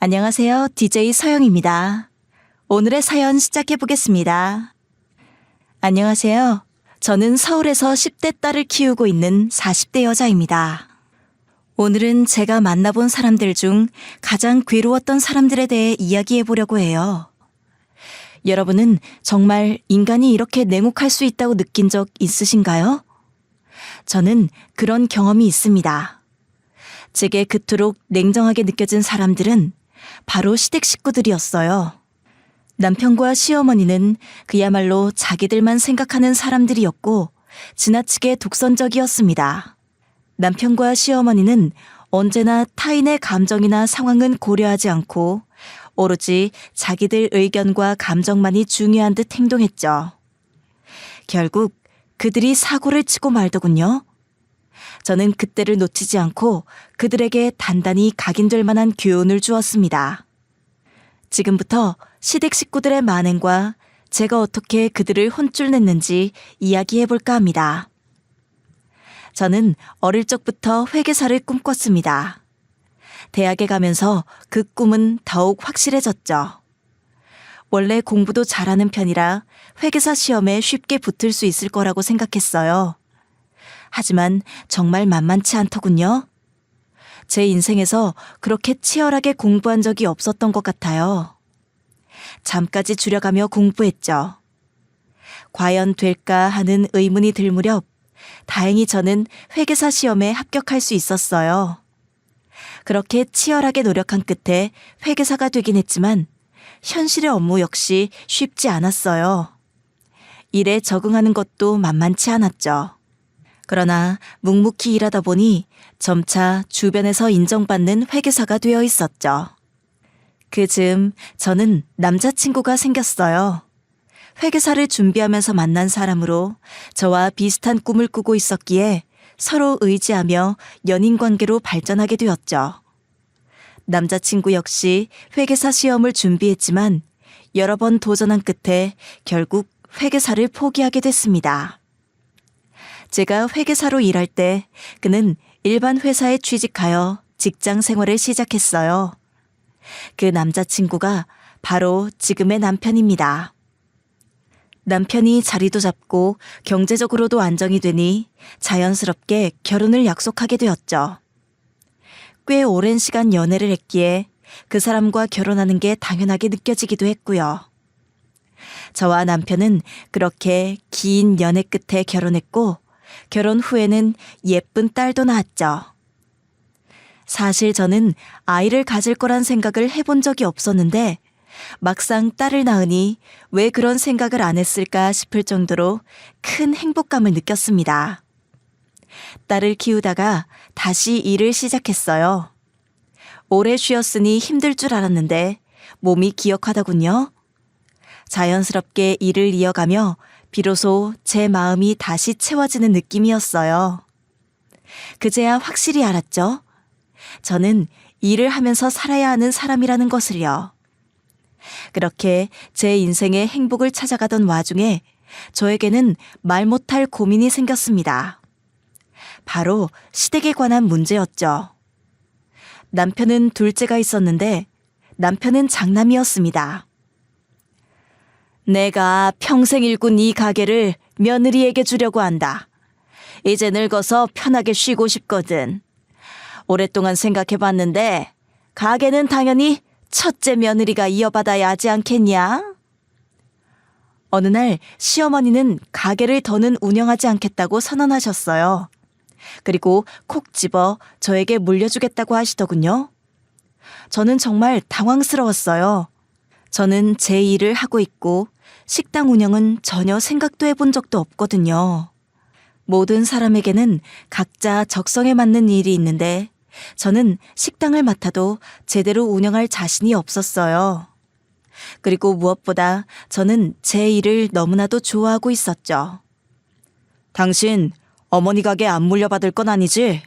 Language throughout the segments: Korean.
안녕하세요. DJ 서영입니다. 오늘의 사연 시작해 보겠습니다. 안녕하세요. 저는 서울에서 10대 딸을 키우고 있는 40대 여자입니다. 오늘은 제가 만나본 사람들 중 가장 괴로웠던 사람들에 대해 이야기해 보려고 해요. 여러분은 정말 인간이 이렇게 냉혹할 수 있다고 느낀 적 있으신가요? 저는 그런 경험이 있습니다. 제게 그토록 냉정하게 느껴진 사람들은 바로 시댁 식구들이었어요. 남편과 시어머니는 그야말로 자기들만 생각하는 사람들이었고 지나치게 독선적이었습니다. 남편과 시어머니는 언제나 타인의 감정이나 상황은 고려하지 않고 오로지 자기들 의견과 감정만이 중요한 듯 행동했죠. 결국 그들이 사고를 치고 말더군요. 저는 그때를 놓치지 않고 그들에게 단단히 각인될 만한 교훈을 주었습니다. 지금부터 시댁 식구들의 만행과 제가 어떻게 그들을 혼쭐 냈는지 이야기해 볼까 합니다. 저는 어릴 적부터 회계사를 꿈꿨습니다. 대학에 가면서 그 꿈은 더욱 확실해졌죠. 원래 공부도 잘하는 편이라 회계사 시험에 쉽게 붙을 수 있을 거라고 생각했어요. 하지만 정말 만만치 않더군요. 제 인생에서 그렇게 치열하게 공부한 적이 없었던 것 같아요. 잠까지 줄여가며 공부했죠. 과연 될까 하는 의문이 들 무렵 다행히 저는 회계사 시험에 합격할 수 있었어요. 그렇게 치열하게 노력한 끝에 회계사가 되긴 했지만 현실의 업무 역시 쉽지 않았어요. 일에 적응하는 것도 만만치 않았죠. 그러나 묵묵히 일하다 보니 점차 주변에서 인정받는 회계사가 되어 있었죠. 그 즈음 저는 남자친구가 생겼어요. 회계사를 준비하면서 만난 사람으로 저와 비슷한 꿈을 꾸고 있었기에 서로 의지하며 연인 관계로 발전하게 되었죠. 남자친구 역시 회계사 시험을 준비했지만 여러 번 도전한 끝에 결국 회계사를 포기하게 됐습니다. 제가 회계사로 일할 때 그는 일반 회사에 취직하여 직장 생활을 시작했어요. 그 남자친구가 바로 지금의 남편입니다. 남편이 자리도 잡고 경제적으로도 안정이 되니 자연스럽게 결혼을 약속하게 되었죠. 꽤 오랜 시간 연애를 했기에 그 사람과 결혼하는 게 당연하게 느껴지기도 했고요. 저와 남편은 그렇게 긴 연애 끝에 결혼했고 결혼 후에는 예쁜 딸도 낳았죠. 사실 저는 아이를 가질 거란 생각을 해본 적이 없었는데 막상 딸을 낳으니 왜 그런 생각을 안 했을까 싶을 정도로 큰 행복감을 느꼈습니다. 딸을 키우다가 다시 일을 시작했어요. 오래 쉬었으니 힘들 줄 알았는데 몸이 기억하더군요. 자연스럽게 일을 이어가며 비로소 제 마음이 다시 채워지는 느낌이었어요. 그제야 확실히 알았죠. 저는 일을 하면서 살아야 하는 사람이라는 것을요. 그렇게 제 인생의 행복을 찾아가던 와중에 저에게는 말 못할 고민이 생겼습니다. 바로 시댁에 관한 문제였죠. 남편은 둘째가 있었는데 남편은 장남이었습니다. 내가 평생 일군 이 가게를 며느리에게 주려고 한다. 이제 늙어서 편하게 쉬고 싶거든. 오랫동안 생각해봤는데 가게는 당연히 첫째 며느리가 이어받아야 하지 않겠냐? 어느 날 시어머니는 가게를 더는 운영하지 않겠다고 선언하셨어요. 그리고 콕 집어 저에게 물려주겠다고 하시더군요. 저는 정말 당황스러웠어요. 저는 제 일을 하고 있고 식당 운영은 전혀 생각도 해본 적도 없거든요. 모든 사람에게는 각자 적성에 맞는 일이 있는데 저는 식당을 맡아도 제대로 운영할 자신이 없었어요. 그리고 무엇보다 저는 제 일을 너무나도 좋아하고 있었죠. 당신 어머니 가게 안 물려받을 건 아니지?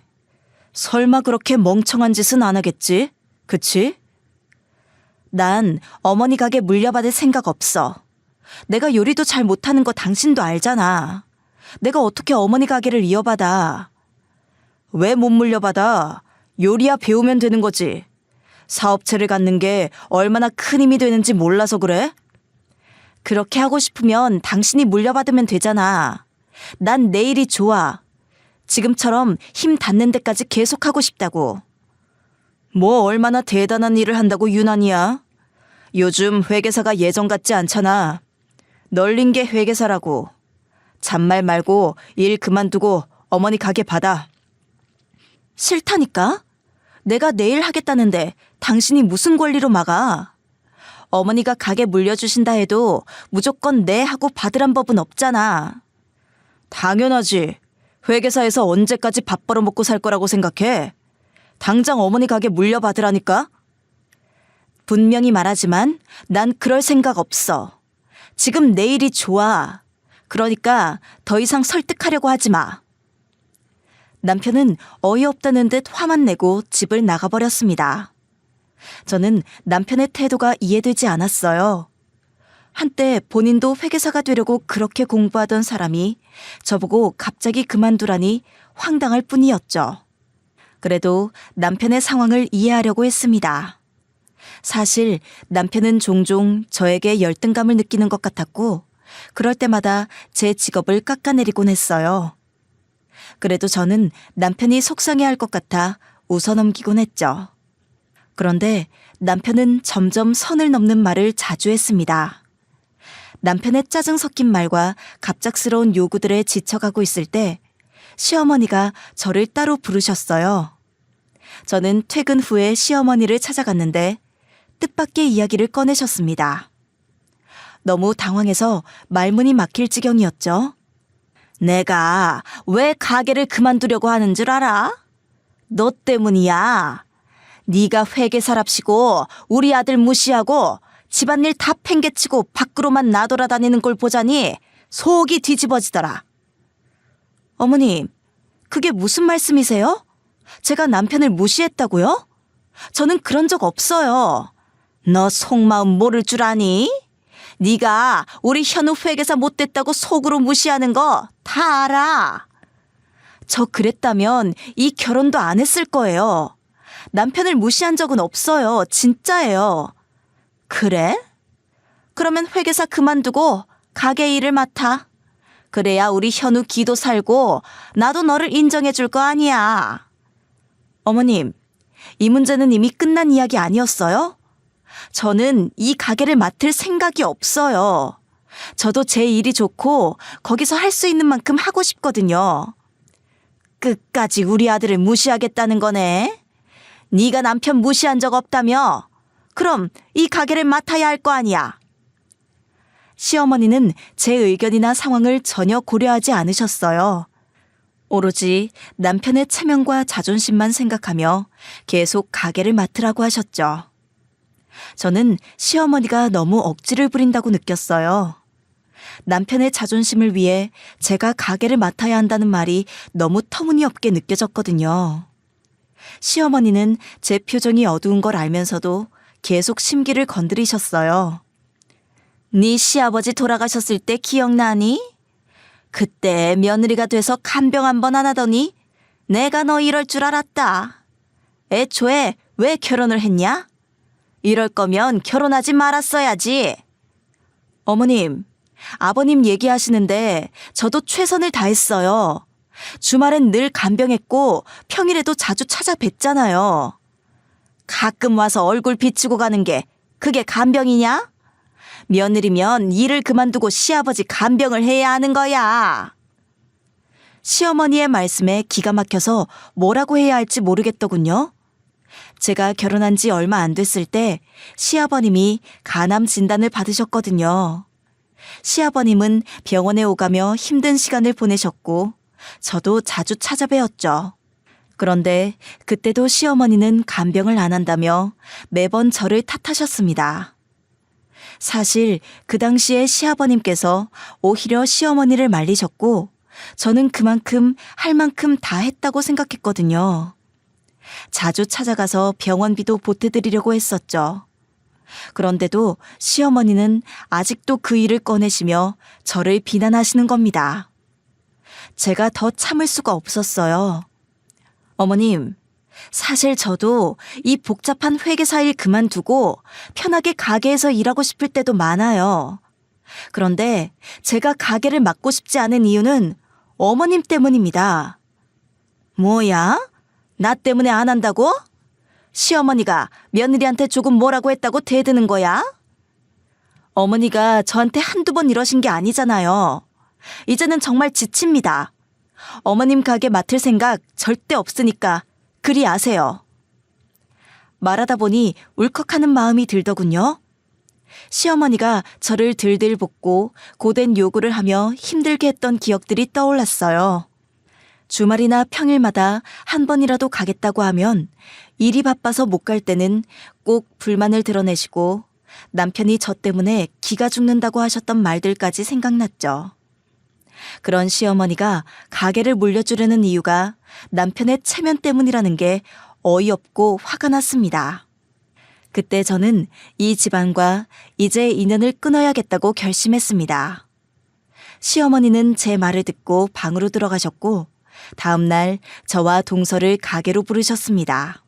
설마 그렇게 멍청한 짓은 안 하겠지? 그치? 난 어머니 가게 물려받을 생각 없어. 내가 요리도 잘 못하는 거 당신도 알잖아. 내가 어떻게 어머니 가게를 이어받아. 왜 못 물려받아? 요리야 배우면 되는 거지. 사업체를 갖는 게 얼마나 큰 힘이 되는지 몰라서 그래? 그렇게 하고 싶으면 당신이 물려받으면 되잖아. 난 내 일이 좋아. 지금처럼 힘 닿는 데까지 계속하고 싶다고. 뭐 얼마나 대단한 일을 한다고 유난이야? 요즘 회계사가 예전 같지 않잖아. 널린 게 회계사라고. 잔말 말고 일 그만두고 어머니 가게 받아. 싫다니까? 내가 내일 하겠다는데 당신이 무슨 권리로 막아? 어머니가 가게 물려주신다 해도 무조건 네 하고 받으란 법은 없잖아. 당연하지. 회계사에서 언제까지 밥 벌어먹고 살 거라고 생각해? 당장 어머니 가게 물려받으라니까? 분명히 말하지만 난 그럴 생각 없어. 지금 내 일이 좋아. 그러니까 더 이상 설득하려고 하지 마. 남편은 어이없다는 듯 화만 내고 집을 나가버렸습니다. 저는 남편의 태도가 이해되지 않았어요. 한때 본인도 회계사가 되려고 그렇게 공부하던 사람이 저보고 갑자기 그만두라니 황당할 뿐이었죠. 그래도 남편의 상황을 이해하려고 했습니다. 사실 남편은 종종 저에게 열등감을 느끼는 것 같았고 그럴 때마다 제 직업을 깎아내리곤 했어요. 그래도 저는 남편이 속상해할 것 같아 웃어넘기곤 했죠. 그런데 남편은 점점 선을 넘는 말을 자주 했습니다. 남편의 짜증 섞인 말과 갑작스러운 요구들에 지쳐가고 있을 때 시어머니가 저를 따로 부르셨어요. 저는 퇴근 후에 시어머니를 찾아갔는데 뜻밖의 이야기를 꺼내셨습니다. 너무 당황해서 말문이 막힐 지경이었죠. 내가 왜 가게를 그만두려고 하는 줄 알아? 너 때문이야. 네가 회계사랍시고 우리 아들 무시하고 집안일 다 팽개치고 밖으로만 나돌아다니는 걸 보자니 속이 뒤집어지더라. 어머님, 그게 무슨 말씀이세요? 제가 남편을 무시했다고요? 저는 그런 적 없어요. 너 속마음 모를 줄 아니? 네가 우리 현우 회계사 못됐다고 속으로 무시하는 거 다 알아. 저 그랬다면 이 결혼도 안 했을 거예요. 남편을 무시한 적은 없어요. 진짜예요. 그래? 그러면 회계사 그만두고 가게 일을 맡아. 그래야 우리 현우 기도 살고 나도 너를 인정해 줄 거 아니야. 어머님, 이 문제는 이미 끝난 이야기 아니었어요? 저는 이 가게를 맡을 생각이 없어요. 저도 제 일이 좋고 거기서 할 수 있는 만큼 하고 싶거든요. 끝까지 우리 아들을 무시하겠다는 거네. 네가 남편 무시한 적 없다며? 그럼 이 가게를 맡아야 할 거 아니야. 시어머니는 제 의견이나 상황을 전혀 고려하지 않으셨어요. 오로지 남편의 체면과 자존심만 생각하며 계속 가게를 맡으라고 하셨죠. 저는 시어머니가 너무 억지를 부린다고 느꼈어요. 남편의 자존심을 위해 제가 가게를 맡아야 한다는 말이 너무 터무니없게 느껴졌거든요. 시어머니는 제 표정이 어두운 걸 알면서도 계속 심기를 건드리셨어요. 네 시아버지 돌아가셨을 때 기억나니? 그때 며느리가 돼서 간병 한 번 안 하더니 내가 너 이럴 줄 알았다. 애초에 왜 결혼을 했냐? 이럴 거면 결혼하지 말았어야지. 어머님, 아버님 얘기하시는데 저도 최선을 다했어요. 주말엔 늘 간병했고 평일에도 자주 찾아뵀잖아요. 가끔 와서 얼굴 비치고 가는 게 그게 간병이냐? 며느리면 일을 그만두고 시아버지 간병을 해야 하는 거야. 시어머니의 말씀에 기가 막혀서 뭐라고 해야 할지 모르겠더군요. 제가 결혼한 지 얼마 안 됐을 때 시아버님이 간암 진단을 받으셨거든요. 시아버님은 병원에 오가며 힘든 시간을 보내셨고 저도 자주 찾아뵈었죠. 그런데 그때도 시어머니는 간병을 안 한다며 매번 저를 탓하셨습니다. 사실 그 당시에 시아버님께서 오히려 시어머니를 말리셨고 저는 그만큼 할 만큼 다 했다고 생각했거든요. 자주 찾아가서 병원비도 보태드리려고 했었죠. 그런데도 시어머니는 아직도 그 일을 꺼내시며 저를 비난하시는 겁니다. 제가 더 참을 수가 없었어요. 어머님, 사실 저도 이 복잡한 회계사 일 그만두고 편하게 가게에서 일하고 싶을 때도 많아요. 그런데 제가 가게를 맡고 싶지 않은 이유는 어머님 때문입니다. 뭐야? 나 때문에 안 한다고? 시어머니가 며느리한테 조금 뭐라고 했다고 대드는 거야? 어머니가 저한테 한두 번 이러신 게 아니잖아요. 이제는 정말 지칩니다. 어머님 가게 맡을 생각 절대 없으니까 그리 아세요. 말하다 보니 울컥하는 마음이 들더군요. 시어머니가 저를 들들 볶고 고된 요구를 하며 힘들게 했던 기억들이 떠올랐어요. 주말이나 평일마다 한 번이라도 가겠다고 하면 일이 바빠서 못 갈 때는 꼭 불만을 드러내시고 남편이 저 때문에 기가 죽는다고 하셨던 말들까지 생각났죠. 그런 시어머니가 가게를 물려주려는 이유가 남편의 체면 때문이라는 게 어이없고 화가 났습니다. 그때 저는 이 집안과 이제 인연을 끊어야겠다고 결심했습니다. 시어머니는 제 말을 듣고 방으로 들어가셨고 다음 날 저와 동서를 가게로 부르셨습니다.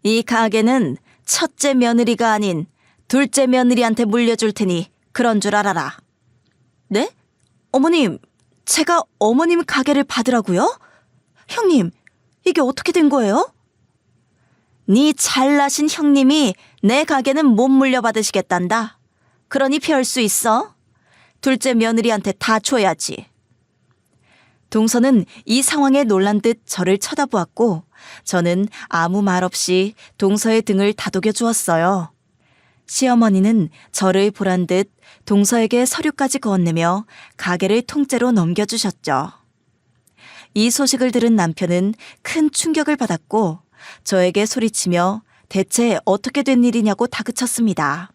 이 가게는 첫째 며느리가 아닌 둘째 며느리한테 물려줄 테니 그런 줄 알아라. 네? 어머님, 제가 어머님 가게를 받으라고요? 형님, 이게 어떻게 된 거예요? 네 잘나신 형님이 내 가게는 못 물려받으시겠단다. 그러니 피할 수 있어. 둘째 며느리한테 다 줘야지. 동서는 이 상황에 놀란 듯 저를 쳐다보았고 저는 아무 말 없이 동서의 등을 다독여 주었어요. 시어머니는 저를 보란 듯 동서에게 서류까지 건네며 가게를 통째로 넘겨주셨죠. 이 소식을 들은 남편은 큰 충격을 받았고 저에게 소리치며 대체 어떻게 된 일이냐고 다그쳤습니다.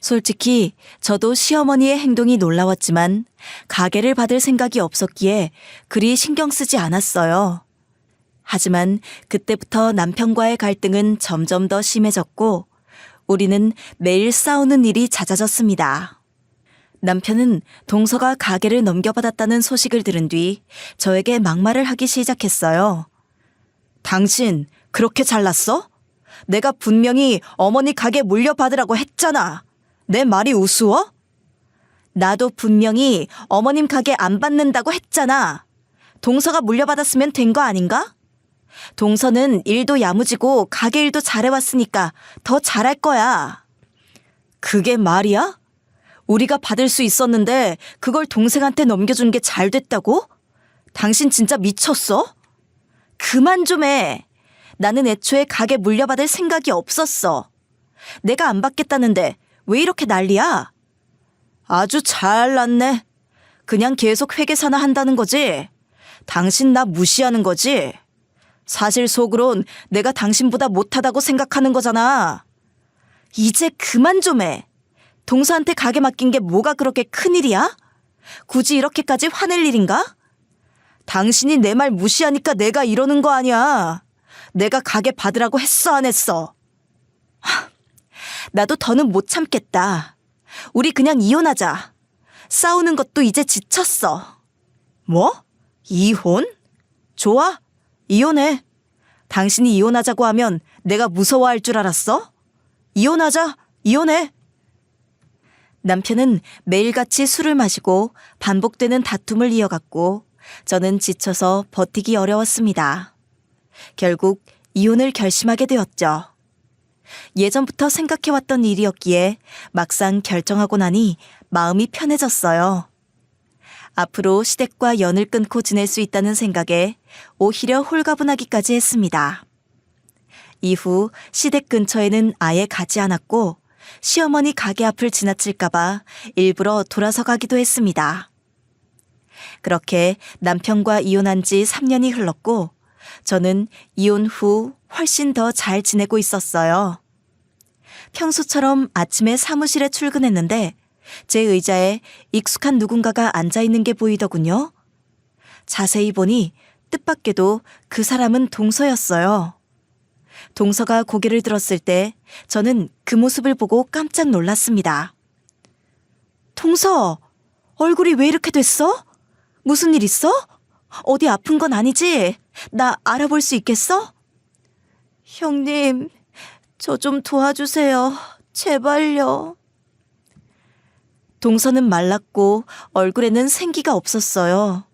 솔직히 저도 시어머니의 행동이 놀라웠지만 가게를 받을 생각이 없었기에 그리 신경 쓰지 않았어요. 하지만 그때부터 남편과의 갈등은 점점 더 심해졌고 우리는 매일 싸우는 일이 잦아졌습니다. 남편은 동서가 가게를 넘겨받았다는 소식을 들은 뒤 저에게 막말을 하기 시작했어요. 당신 그렇게 잘났어? 내가 분명히 어머니 가게 물려받으라고 했잖아. 내 말이 우스워? 나도 분명히 어머님 가게 안 받는다고 했잖아. 동서가 물려받았으면 된 거 아닌가? 동서는 일도 야무지고 가게 일도 잘해왔으니까 더 잘할 거야. 그게 말이야? 우리가 받을 수 있었는데 그걸 동생한테 넘겨준 게 잘 됐다고? 당신 진짜 미쳤어? 그만 좀 해. 나는 애초에 가게 물려받을 생각이 없었어. 내가 안 받겠다는데 왜 이렇게 난리야? 아주 잘났네. 그냥 계속 회계사나 한다는 거지? 당신 나 무시하는 거지? 사실 속으론 내가 당신보다 못하다고 생각하는 거잖아. 이제 그만 좀 해. 동서한테 가게 맡긴 게 뭐가 그렇게 큰일이야? 굳이 이렇게까지 화낼 일인가? 당신이 내 말 무시하니까 내가 이러는 거 아니야. 내가 가게 받으라고 했어 안 했어? 나도 더는 못 참겠다. 우리 그냥 이혼하자. 싸우는 것도 이제 지쳤어. 뭐? 이혼? 좋아. 이혼해. 당신이 이혼하자고 하면 내가 무서워할 줄 알았어? 이혼하자. 이혼해. 남편은 매일같이 술을 마시고 반복되는 다툼을 이어갔고 저는 지쳐서 버티기 어려웠습니다. 결국 이혼을 결심하게 되었죠. 예전부터 생각해왔던 일이었기에 막상 결정하고 나니 마음이 편해졌어요. 앞으로 시댁과 연을 끊고 지낼 수 있다는 생각에 오히려 홀가분하기까지 했습니다. 이후 시댁 근처에는 아예 가지 않았고 시어머니 가게 앞을 지나칠까봐 일부러 돌아서 가기도 했습니다. 그렇게 남편과 이혼한 지 3년이 흘렀고 저는 이혼 후 훨씬 더 잘 지내고 있었어요. 평소처럼 아침에 사무실에 출근했는데 제 의자에 익숙한 누군가가 앉아있는 게 보이더군요. 자세히 보니 뜻밖에도 그 사람은 동서였어요. 동서가 고개를 들었을 때 저는 그 모습을 보고 깜짝 놀랐습니다. 동서, 얼굴이 왜 이렇게 됐어? 무슨 일 있어? 어디 아픈 건 아니지? 나 알아볼 수 있겠어? 형님, 저 좀 도와주세요. 제발요. 동서는 말랐고 얼굴에는 생기가 없었어요.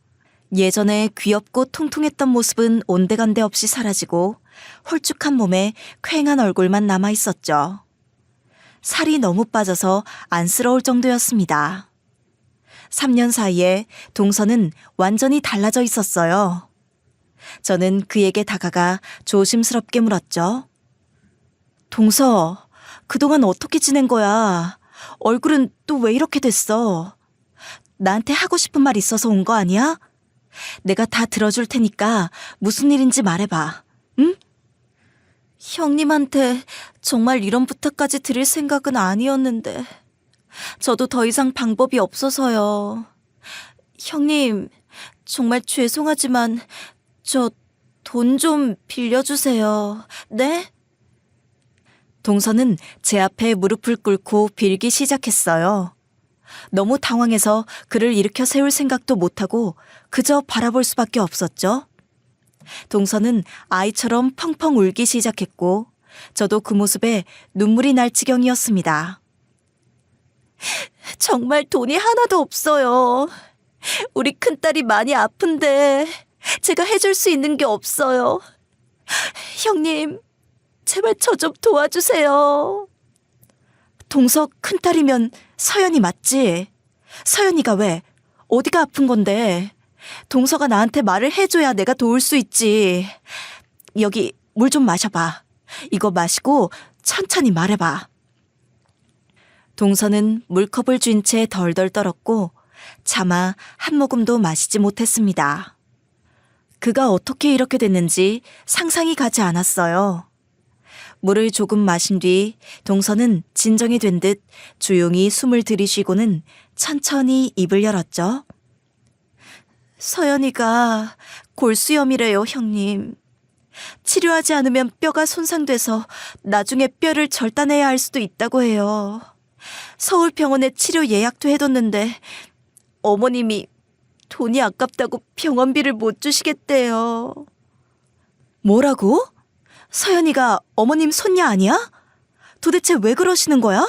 예전에 귀엽고 통통했던 모습은 온데간데 없이 사라지고 홀쭉한 몸에 퀭한 얼굴만 남아 있었죠. 살이 너무 빠져서 안쓰러울 정도였습니다. 3년 사이에 동서는 완전히 달라져 있었어요. 저는 그에게 다가가 조심스럽게 물었죠. 동서, 그동안 어떻게 지낸 거야? 얼굴은 또 왜 이렇게 됐어? 나한테 하고 싶은 말 있어서 온 거 아니야? 내가 다 들어줄 테니까 무슨 일인지 말해봐, 응? 형님한테 정말 이런 부탁까지 드릴 생각은 아니었는데 저도 더 이상 방법이 없어서요. 형님, 정말 죄송하지만 저 돈 좀 빌려주세요. 네? 동서는 제 앞에 무릎을 꿇고 빌기 시작했어요. 너무 당황해서 그를 일으켜 세울 생각도 못하고 그저 바라볼 수밖에 없었죠. 동서는 아이처럼 펑펑 울기 시작했고 저도 그 모습에 눈물이 날 지경이었습니다. 정말 돈이 하나도 없어요. 우리 큰딸이 많이 아픈데 제가 해줄 수 있는 게 없어요. 형님, 제발 저 좀 도와주세요. 동서 큰딸이면 서연이 맞지? 서연이가 왜? 어디가 아픈 건데? 동서가 나한테 말을 해줘야 내가 도울 수 있지. 여기 물 좀 마셔봐. 이거 마시고 천천히 말해봐. 동서는 물컵을 쥔 채 덜덜 떨었고 차마 한 모금도 마시지 못했습니다. 그가 어떻게 이렇게 됐는지 상상이 가지 않았어요. 물을 조금 마신 뒤 동서는 진정이 된 듯 조용히 숨을 들이쉬고는 천천히 입을 열었죠. 서연이가 골수염이래요, 형님. 치료하지 않으면 뼈가 손상돼서 나중에 뼈를 절단해야 할 수도 있다고 해요. 서울병원에 치료 예약도 해뒀는데 어머님이 돈이 아깝다고 병원비를 못 주시겠대요. 뭐라고? 서연이가 어머님 손녀 아니야? 도대체 왜 그러시는 거야?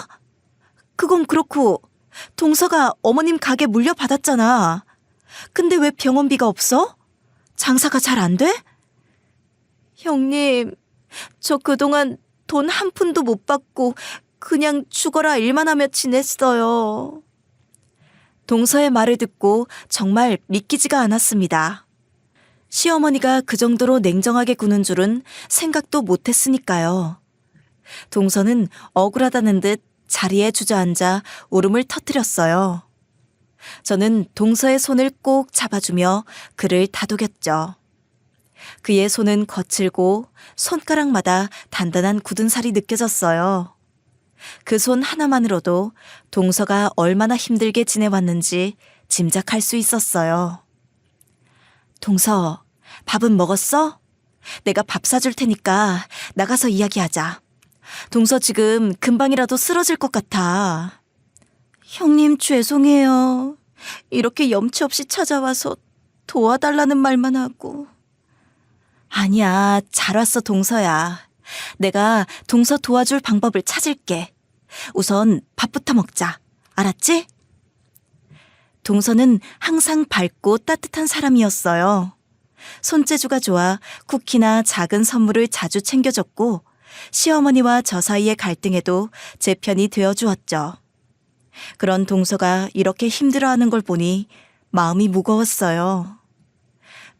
그건 그렇고 동서가 어머님 가게 물려받았잖아. 근데 왜 병원비가 없어? 장사가 잘 안 돼? 형님, 저 그동안 돈 한 푼도 못 받고 그냥 죽어라 일만 하며 지냈어요. 동서의 말을 듣고 정말 믿기지가 않았습니다. 시어머니가 그 정도로 냉정하게 구는 줄은 생각도 못했으니까요. 동서는 억울하다는 듯 자리에 주저앉아 울음을 터뜨렸어요. 저는 동서의 손을 꼭 잡아주며 그를 다독였죠. 그의 손은 거칠고 손가락마다 단단한 굳은 살이 느껴졌어요. 그 손 하나만으로도 동서가 얼마나 힘들게 지내왔는지 짐작할 수 있었어요. 동서, 밥은 먹었어? 내가 밥 사줄 테니까 나가서 이야기하자. 동서 지금 금방이라도 쓰러질 것 같아. 형님 죄송해요. 이렇게 염치 없이 찾아와서 도와달라는 말만 하고. 아니야, 잘 왔어 동서야. 내가 동서 도와줄 방법을 찾을게. 우선 밥부터 먹자. 알았지? 동서는 항상 밝고 따뜻한 사람이었어요. 손재주가 좋아 쿠키나 작은 선물을 자주 챙겨줬고 시어머니와 저 사이의 갈등에도 제 편이 되어주었죠. 그런 동서가 이렇게 힘들어하는 걸 보니 마음이 무거웠어요.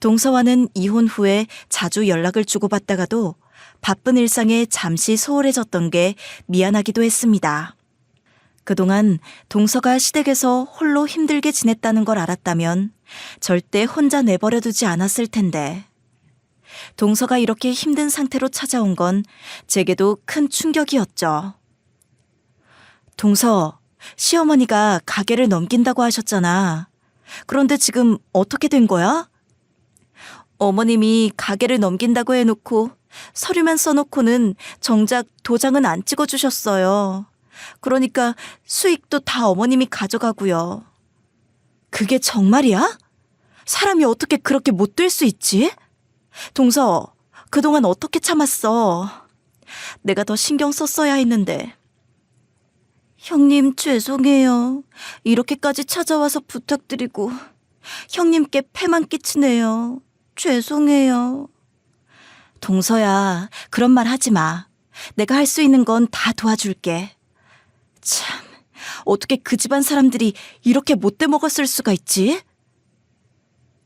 동서와는 이혼 후에 자주 연락을 주고받다가도 바쁜 일상에 잠시 소홀해졌던 게 미안하기도 했습니다. 그동안 동서가 시댁에서 홀로 힘들게 지냈다는 걸 알았다면 절대 혼자 내버려두지 않았을 텐데. 동서가 이렇게 힘든 상태로 찾아온 건 제게도 큰 충격이었죠. 동서, 시어머니가 가게를 넘긴다고 하셨잖아. 그런데 지금 어떻게 된 거야? 어머님이 가게를 넘긴다고 해놓고 서류만 써놓고는 정작 도장은 안 찍어주셨어요. 그러니까 수익도 다 어머님이 가져가고요. 그게 정말이야? 사람이 어떻게 그렇게 못 될 수 있지? 동서, 그동안 어떻게 참았어? 내가 더 신경 썼어야 했는데. 형님, 죄송해요. 이렇게까지 찾아와서 부탁드리고 형님께 폐만 끼치네요. 죄송해요. 동서야, 그런 말 하지 마. 내가 할 수 있는 건 다 도와줄게. 참, 어떻게 그 집안 사람들이 이렇게 못돼 먹었을 수가 있지?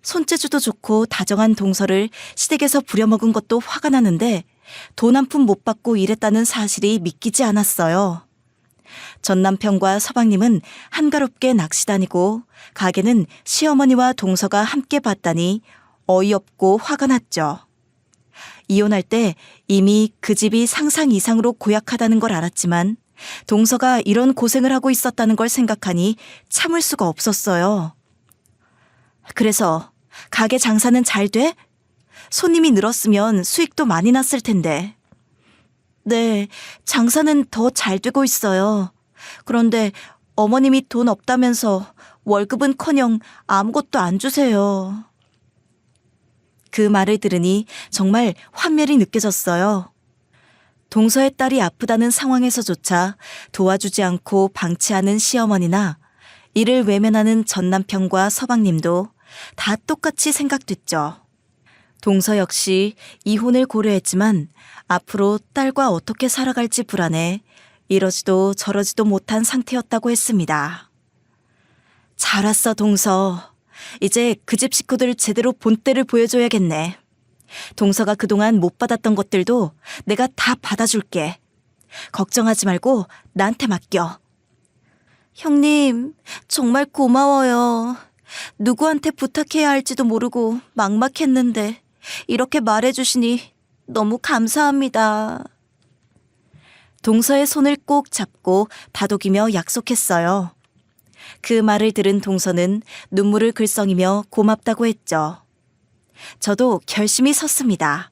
손재주도 좋고 다정한 동서를 시댁에서 부려먹은 것도 화가 나는데 돈 한 푼 못 받고 일했다는 사실이 믿기지 않았어요. 전 남편과 서방님은 한가롭게 낚시 다니고 가게는 시어머니와 동서가 함께 봤다니 어이없고 화가 났죠. 이혼할 때 이미 그 집이 상상 이상으로 고약하다는 걸 알았지만 동서가 이런 고생을 하고 있었다는 걸 생각하니 참을 수가 없었어요. 그래서 가게 장사는 잘 돼? 손님이 늘었으면 수익도 많이 났을 텐데. 네, 장사는 더 잘 되고 있어요. 그런데 어머님이 돈 없다면서 월급은커녕 아무것도 안 주세요. 그 말을 들으니 정말 환멸이 느껴졌어요. 동서의 딸이 아프다는 상황에서조차 도와주지 않고 방치하는 시어머니나 이를 외면하는 전남편과 서방님도 다 똑같이 생각됐죠. 동서 역시 이혼을 고려했지만 앞으로 딸과 어떻게 살아갈지 불안해 이러지도 저러지도 못한 상태였다고 했습니다. 잘 왔어, 동서. 이제 그 집 식구들 제대로 본때를 보여줘야겠네. 동서가 그동안 못 받았던 것들도 내가 다 받아줄게. 걱정하지 말고 나한테 맡겨. 형님, 정말 고마워요. 누구한테 부탁해야 할지도 모르고 막막했는데 이렇게 말해주시니 너무 감사합니다. 동서의 손을 꼭 잡고 다독이며 약속했어요. 그 말을 들은 동서는 눈물을 글썽이며 고맙다고 했죠. 저도 결심이 섰습니다.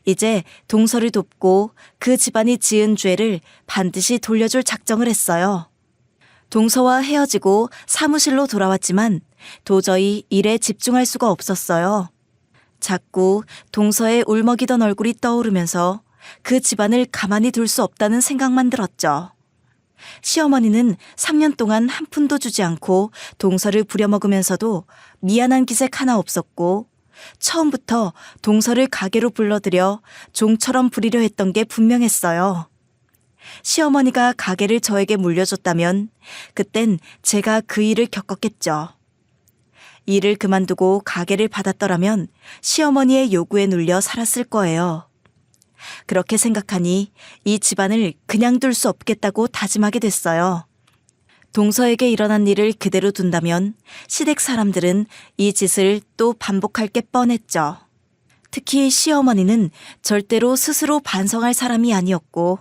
이제 동서를 돕고 그 집안이 지은 죄를 반드시 돌려줄 작정을 했어요. 동서와 헤어지고 사무실로 돌아왔지만 도저히 일에 집중할 수가 없었어요. 자꾸 동서의 울먹이던 얼굴이 떠오르면서 그 집안을 가만히 둘 수 없다는 생각만 들었죠. 시어머니는 3년 동안 한 푼도 주지 않고 동서를 부려먹으면서도 미안한 기색 하나 없었고 처음부터 동서를 가게로 불러들여 종처럼 부리려 했던 게 분명했어요. 시어머니가 가게를 저에게 물려줬다면 그땐 제가 그 일을 겪었겠죠. 일을 그만두고 가게를 받았더라면 시어머니의 요구에 눌려 살았을 거예요. 그렇게 생각하니 이 집안을 그냥 둘 수 없겠다고 다짐하게 됐어요. 동서에게 일어난 일을 그대로 둔다면 시댁 사람들은 이 짓을 또 반복할 게 뻔했죠. 특히 시어머니는 절대로 스스로 반성할 사람이 아니었고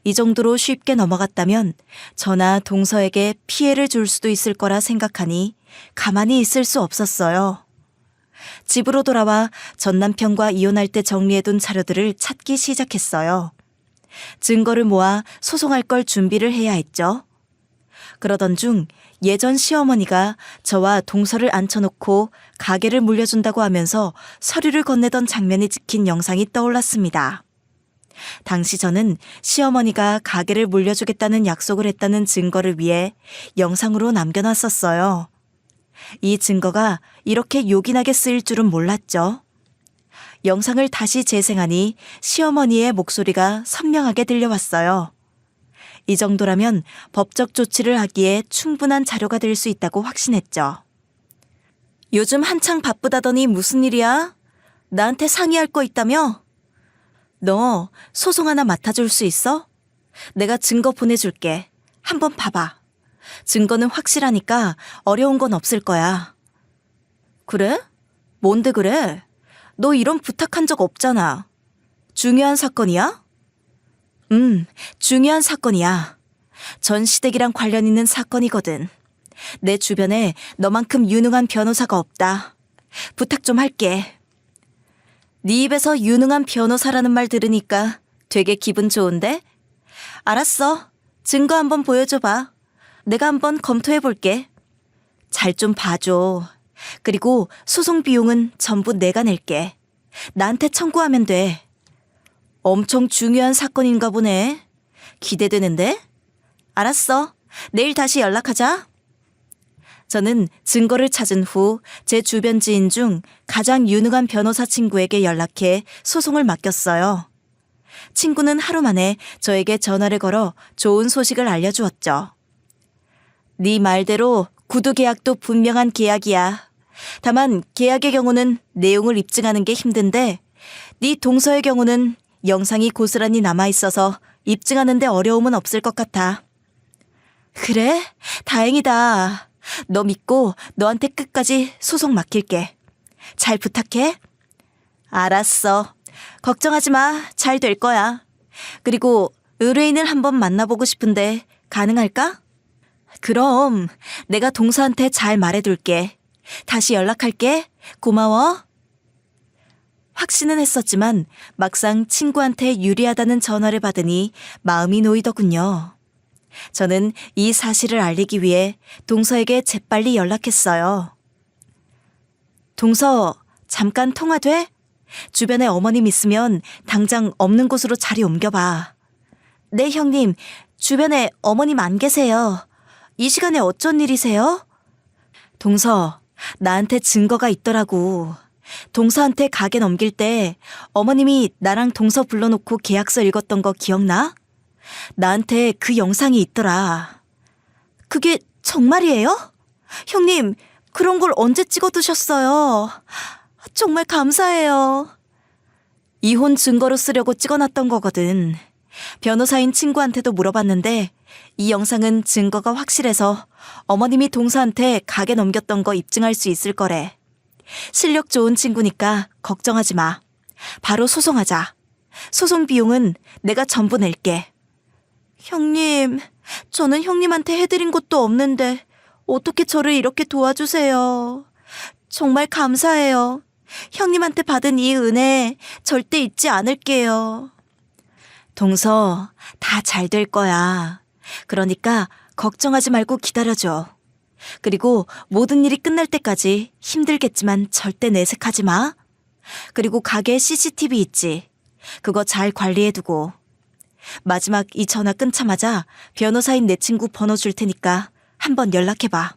이 정도로 쉽게 넘어갔다면 저나 동서에게 피해를 줄 수도 있을 거라 생각하니 가만히 있을 수 없었어요. 집으로 돌아와 전 남편과 이혼할 때 정리해둔 자료들을 찾기 시작했어요. 증거를 모아 소송할 걸 준비를 해야 했죠. 그러던 중 예전 시어머니가 저와 동서를 앉혀놓고 가게를 물려준다고 하면서 서류를 건네던 장면이 찍힌 영상이 떠올랐습니다. 당시 저는 시어머니가 가게를 물려주겠다는 약속을 했다는 증거를 위해 영상으로 남겨놨었어요. 이 증거가 이렇게 요긴하게 쓰일 줄은 몰랐죠. 영상을 다시 재생하니 시어머니의 목소리가 선명하게 들려왔어요. 이 정도라면 법적 조치를 하기에 충분한 자료가 될 수 있다고 확신했죠. 요즘 한창 바쁘다더니 무슨 일이야? 나한테 상의할 거 있다며? 너 소송 하나 맡아줄 수 있어? 내가 증거 보내줄게. 한번 봐봐. 증거는 확실하니까 어려운 건 없을 거야. 그래? 뭔데 그래? 너 이런 부탁한 적 없잖아. 중요한 사건이야? 중요한 사건이야. 전 시댁이랑 관련 있는 사건이거든. 내 주변에 너만큼 유능한 변호사가 없다. 부탁 좀 할게. 네 입에서 유능한 변호사라는 말 들으니까 되게 기분 좋은데? 알았어. 증거 한번 보여줘봐. 내가 한번 검토해볼게. 잘 좀 봐줘. 그리고 소송 비용은 전부 내가 낼게. 나한테 청구하면 돼. 엄청 중요한 사건인가 보네. 기대되는데? 알았어. 내일 다시 연락하자. 저는 증거를 찾은 후 제 주변 지인 중 가장 유능한 변호사 친구에게 연락해 소송을 맡겼어요. 친구는 하루 만에 저에게 전화를 걸어 좋은 소식을 알려주었죠. 네 말대로 구두 계약도 분명한 계약이야. 다만 계약의 경우는 내용을 입증하는 게 힘든데 네 동서의 경우는 영상이 고스란히 남아있어서 입증하는 데 어려움은 없을 것 같아. 그래? 다행이다. 너 믿고 너한테 끝까지 소송 맡길게. 잘 부탁해. 알았어. 걱정하지 마. 잘 될 거야. 그리고 의뢰인을 한번 만나보고 싶은데 가능할까? 그럼 내가 동서한테 잘 말해둘게. 다시 연락할게. 고마워. 확신은 했었지만 막상 친구한테 유리하다는 전화를 받으니 마음이 놓이더군요. 저는 이 사실을 알리기 위해 동서에게 재빨리 연락했어요. 동서, 잠깐 통화 돼? 주변에 어머님 있으면 당장 없는 곳으로 자리 옮겨봐. 네, 형님. 주변에 어머님 안 계세요. 이 시간에 어쩐 일이세요? 동서, 나한테 증거가 있더라고. 동서한테 가게 넘길 때 어머님이 나랑 동서 불러놓고 계약서 읽었던 거 기억나? 나한테 그 영상이 있더라. 그게 정말이에요? 형님, 그런 걸 언제 찍어두셨어요? 정말 감사해요. 이혼 증거로 쓰려고 찍어놨던 거거든. 변호사인 친구한테도 물어봤는데 이 영상은 증거가 확실해서 어머님이 동서한테 가게 넘겼던 거 입증할 수 있을 거래. 실력 좋은 친구니까 걱정하지 마. 바로 소송하자. 소송 비용은 내가 전부 낼게. 형님, 저는 형님한테 해드린 것도 없는데 어떻게 저를 이렇게 도와주세요. 정말 감사해요. 형님한테 받은 이 은혜 절대 잊지 않을게요. 동서, 다 잘 될 거야. 그러니까 걱정하지 말고 기다려줘. 그리고 모든 일이 끝날 때까지 힘들겠지만 절대 내색하지 마. 그리고 가게에 CCTV 있지. 그거 잘 관리해두고. 마지막 이 전화 끊자마자 변호사인 내 친구 번호 줄 테니까 한번 연락해봐.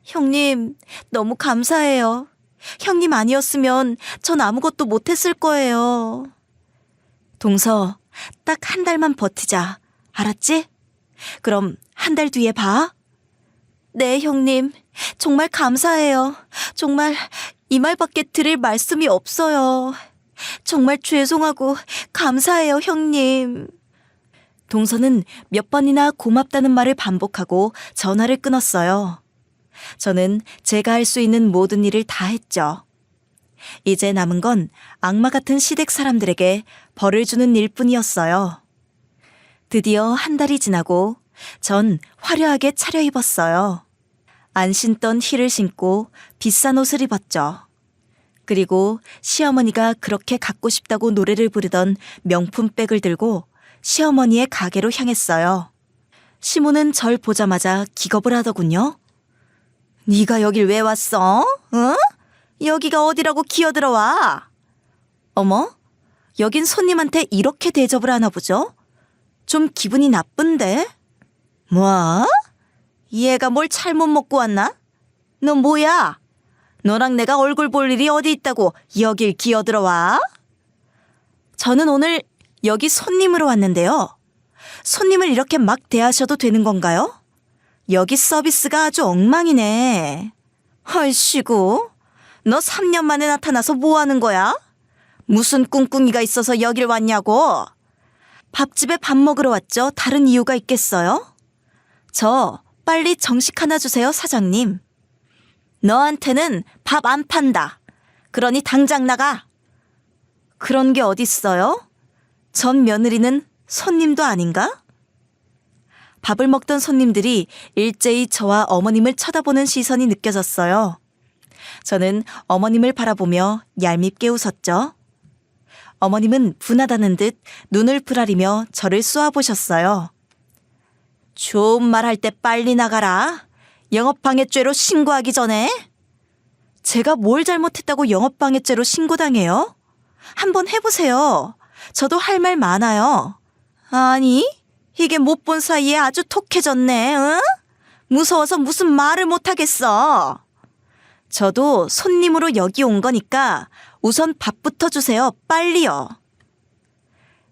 형님, 너무 감사해요. 형님 아니었으면 전 아무것도 못했을 거예요. 동서, 딱 한 달만 버티자. 알았지? 그럼 한 달 뒤에 봐. 네, 형님. 정말 감사해요. 정말 이 말밖에 드릴 말씀이 없어요. 정말 죄송하고 감사해요, 형님. 동서는 몇 번이나 고맙다는 말을 반복하고 전화를 끊었어요. 저는 제가 할 수 있는 모든 일을 다 했죠. 이제 남은 건 악마 같은 시댁 사람들에게 벌을 주는 일뿐이었어요. 드디어 한 달이 지나고 전 화려하게 차려입었어요. 안 신던 힐을 신고 비싼 옷을 입었죠. 그리고 시어머니가 그렇게 갖고 싶다고 노래를 부르던 명품 백을 들고 시어머니의 가게로 향했어요. 시모는 절 보자마자 기겁을 하더군요. 네가 여길 왜 왔어? 응? 여기가 어디라고 기어들어와? 어머, 여긴 손님한테 이렇게 대접을 하나 보죠? 좀 기분이 나쁜데? 뭐? 얘가 뭘 잘못 먹고 왔나? 너 뭐야? 너랑 내가 얼굴 볼 일이 어디 있다고 여길 기어들어와? 저는 오늘 여기 손님으로 왔는데요. 손님을 이렇게 막 대하셔도 되는 건가요? 여기 서비스가 아주 엉망이네. 헐씨구, 너 3년 만에 나타나서 뭐 하는 거야? 무슨 꿍꿍이가 있어서 여길 왔냐고? 밥집에 밥 먹으러 왔죠. 다른 이유가 있겠어요? 저 빨리 정식 하나 주세요, 사장님. 너한테는 밥 안 판다. 그러니 당장 나가. 그런 게 어딨어요? 전 며느리는 손님도 아닌가? 밥을 먹던 손님들이 일제히 저와 어머님을 쳐다보는 시선이 느껴졌어요. 저는 어머님을 바라보며 얄밉게 웃었죠. 어머님은 분하다는 듯 눈을 부라리며 저를 쏘아보셨어요. 좋은 말 할 때 빨리 나가라. 영업방해죄로 신고하기 전에. 제가 뭘 잘못했다고 영업방해죄로 신고당해요? 한번 해보세요. 저도 할 말 많아요. 아니, 이게 못 본 사이에 아주 톡해졌네, 응? 무서워서 무슨 말을 못하겠어. 저도 손님으로 여기 온 거니까 우선 밥부터 주세요, 빨리요.